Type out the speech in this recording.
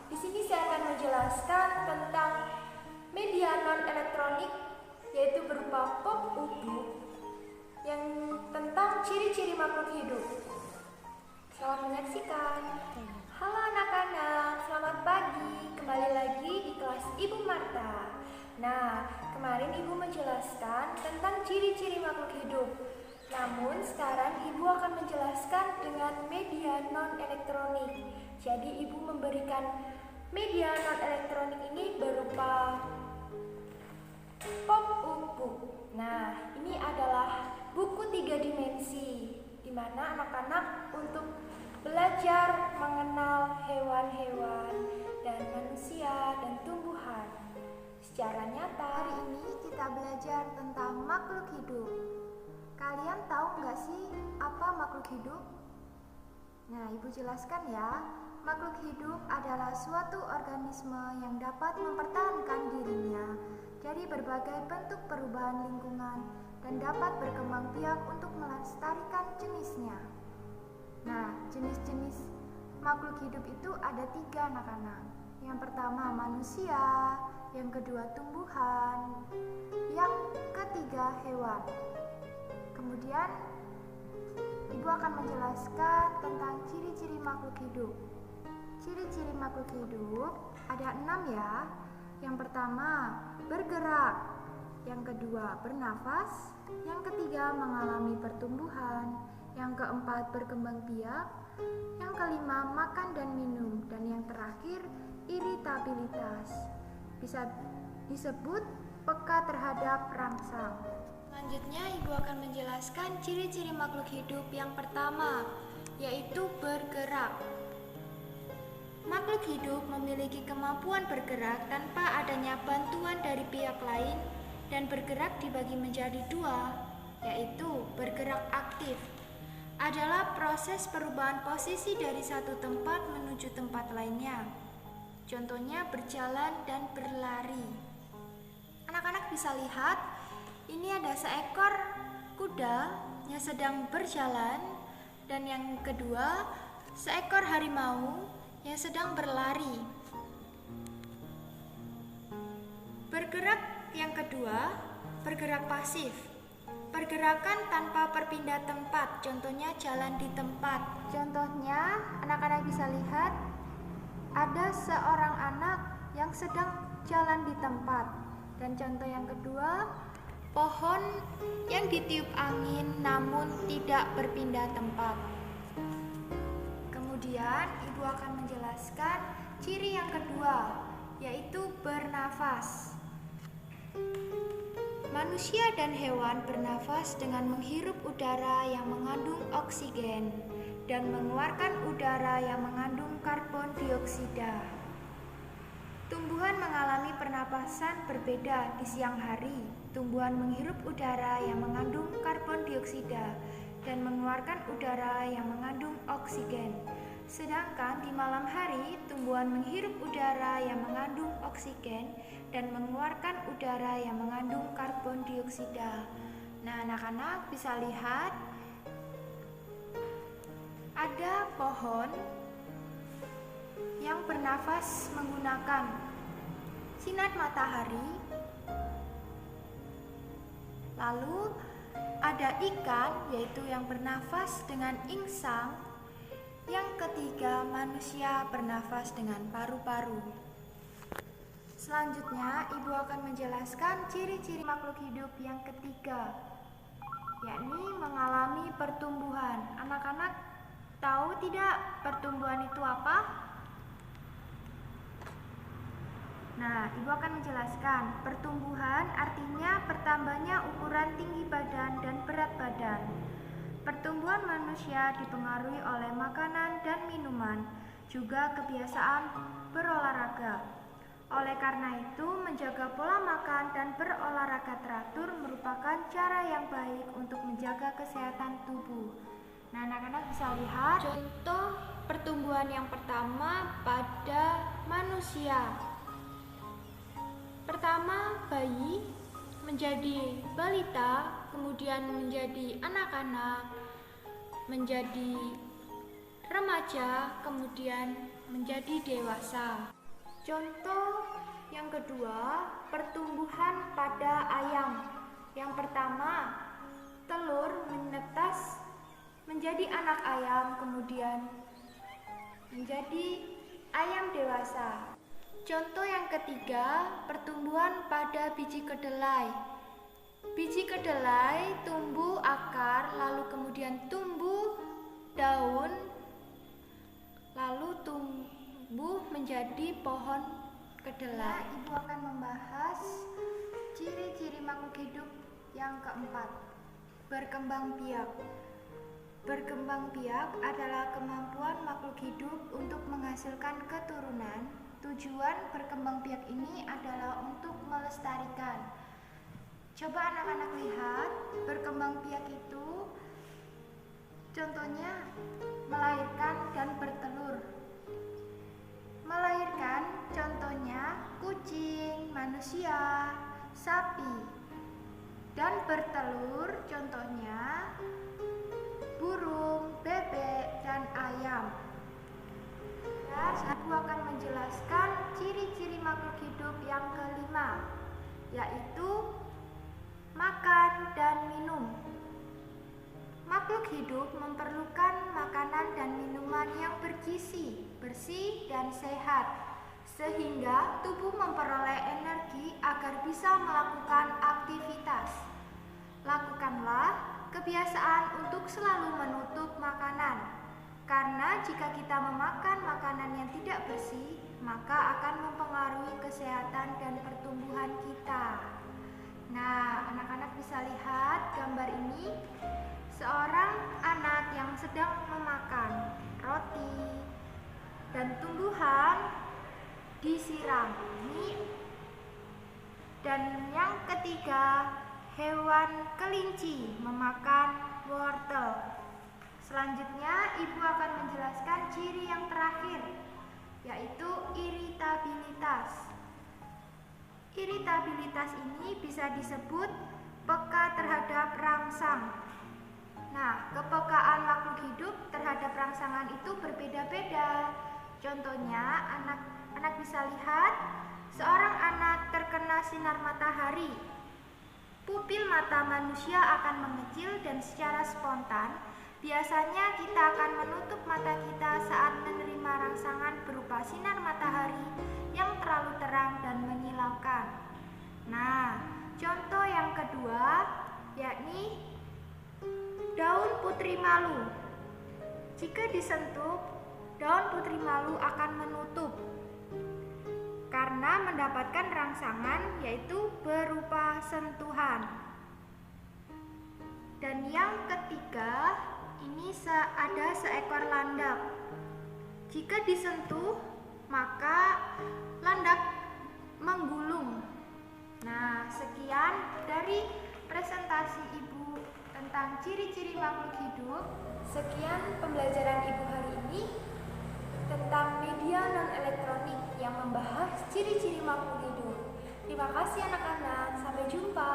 Di sini saya akan menjelaskan tentang media non-elektronik, yaitu berupa pop-up yang tentang ciri-ciri makhluk hidup. Selamat menyaksikan. Halo anak-anak, selamat pagi. Kembali lagi di kelas Ibu Marta. Nah, kemarin Ibu menjelaskan tentang ciri-ciri makhluk hidup. Namun sekarang Ibu akan menjelaskan dengan media non-elektronik. Jadi Ibu memberikan media non-elektronik ini berupa pop-up book. Nah, ini adalah buku 3 dimensi, di mana anak-anak untuk belajar mengenal hewan-hewan dan manusia dan tumbuhan secara nyata. Hari ini kita belajar tentang makhluk hidup. Kalian tahu nggak sih apa makhluk hidup? Nah, Ibu jelaskan ya. Makhluk hidup adalah suatu organisme yang dapat mempertahankan dirinya dari berbagai bentuk perubahan lingkungan dan dapat berkembang biak untuk melestarikan jenisnya. Nah, jenis-jenis makhluk hidup itu ada 3 anak-anak. Yang pertama manusia, yang kedua tumbuhan, yang ketiga hewan. Kemudian Ibu akan menjelaskan tentang ciri-ciri makhluk hidup. Ciri-ciri makhluk hidup ada 6 ya. Yang pertama bergerak, yang kedua bernafas, yang ketiga mengalami pertumbuhan, yang keempat berkembang biak, yang kelima makan dan minum, dan yang terakhir iritabilitas. Bisa disebut peka terhadap rangsang. Selanjutnya Ibu akan menjelaskan ciri-ciri makhluk hidup yang pertama, yaitu bergerak. Makhluk hidup memiliki kemampuan bergerak tanpa adanya bantuan dari pihak lain, dan bergerak dibagi menjadi 2, yaitu bergerak aktif adalah proses perubahan posisi dari satu tempat menuju tempat lainnya. Contohnya berjalan dan berlari. Anak-anak bisa lihat, ini ada seekor kuda yang sedang berjalan, dan yang kedua seekor harimau yang sedang berlari. Bergerak yang kedua, bergerak pasif. Pergerakan tanpa berpindah tempat, contohnya jalan di tempat. Contohnya, anak-anak bisa lihat ada seorang anak yang sedang jalan di tempat. Dan contoh yang kedua, pohon yang ditiup angin namun tidak berpindah tempat. Kemudian Ibu akan menjelaskan ciri yang kedua, yaitu bernafas. Manusia dan hewan bernafas dengan menghirup udara yang mengandung oksigen dan mengeluarkan udara yang mengandung karbon dioksida. Tumbuhan mengalami pernapasan berbeda di siang hari. Tumbuhan menghirup udara yang mengandung karbon dioksida dan mengeluarkan udara yang mengandung oksigen. Sedangkan di malam hari, tumbuhan menghirup udara yang mengandung oksigen dan mengeluarkan udara yang mengandung karbon dioksida. Nah, anak-anak bisa lihat ada pohon yang bernafas menggunakan sinar matahari. Lalu ada ikan, yaitu yang bernafas dengan insang. Yang ketiga, manusia bernafas dengan paru-paru. Selanjutnya, Ibu akan menjelaskan ciri-ciri makhluk hidup yang ketiga, yakni mengalami pertumbuhan. Anak-anak tahu tidak pertumbuhan itu apa? Nah, Ibu akan menjelaskan. Pertumbuhan artinya bertambahnya ukuran tinggi badan dan berat badan. Pertumbuhan manusia dipengaruhi oleh makanan dan minuman, juga kebiasaan berolahraga. Oleh karena itu, menjaga pola makan dan berolahraga teratur merupakan cara yang baik untuk menjaga kesehatan tubuh. Nah, anak-anak bisa lihat contoh pertumbuhan yang pertama pada manusia. Pertama, bayi menjadi balita, kemudian menjadi anak-anak, menjadi remaja, kemudian menjadi dewasa. Contoh yang kedua, pertumbuhan pada ayam. Yang pertama, telur menetas menjadi anak ayam, kemudian menjadi ayam dewasa. Contoh yang ketiga, pertumbuhan pada biji kedelai. Biji kedelai tumbuh akar, lalu kemudian tumbuh daun, lalu tumbuh menjadi pohon kedelai. Ibu akan membahas ciri-ciri makhluk hidup yang keempat, berkembang biak. Berkembang biak adalah kemampuan makhluk hidup untuk menghasilkan keturunan. Tujuan berkembang biak ini adalah untuk melestarikan. Coba anak-anak lihat, berkembang biak itu contohnya melahirkan dan bertelur. Melahirkan contohnya kucing, manusia, sapi. Dan bertelur contohnya burung, bebek, dan ayam. Dan aku akan menjelaskan ciri-ciri makhluk hidup yang kelima, yaitu makan dan minum. Makhluk hidup memerlukan makanan dan minuman yang bergizi, bersih, dan sehat, sehingga tubuh memperoleh energi agar bisa melakukan aktivitas. Lakukanlah kebiasaan untuk selalu menutup makanan, karena jika kita memakan makanan yang tidak bersih, maka akan mempengaruhi kesehatan dan pertumbuhan kita. Nah, anak-anak bisa lihat gambar ini. Seorang anak yang sedang memakan roti dan tumbuhan disiram. Dan yang ketiga, hewan kelinci memakan wortel. Selanjutnya, ibu akan menjelaskan ciri yang terakhir, yaitu iritabilitas. Iritabilitas ini bisa disebut peka terhadap rangsang. Nah, kepekaan makhluk hidup terhadap rangsangan itu berbeda-beda. Contohnya, anak bisa lihat seorang anak terkena sinar matahari. Pupil mata manusia akan mengecil dan secara spontan, biasanya kita akan menutup mata kita saat menerima rangsangan berupa sinar matahari yang terlalu terang dan menyilaukan. Nah, contoh yang kedua yakni daun putri malu. Jika disentuh, daun putri malu akan menutup karena mendapatkan rangsangan yaitu berupa sentuhan. Dan yang ketiga, ini ada seekor landak. Jika disentuh, maka landak menggulung. Nah, sekian dari presentasi ibu tentang ciri-ciri makhluk hidup. Sekian pembelajaran ibu hari ini tentang media non-elektronik yang membahas ciri-ciri makhluk hidup. Terima kasih anak-anak, sampai jumpa.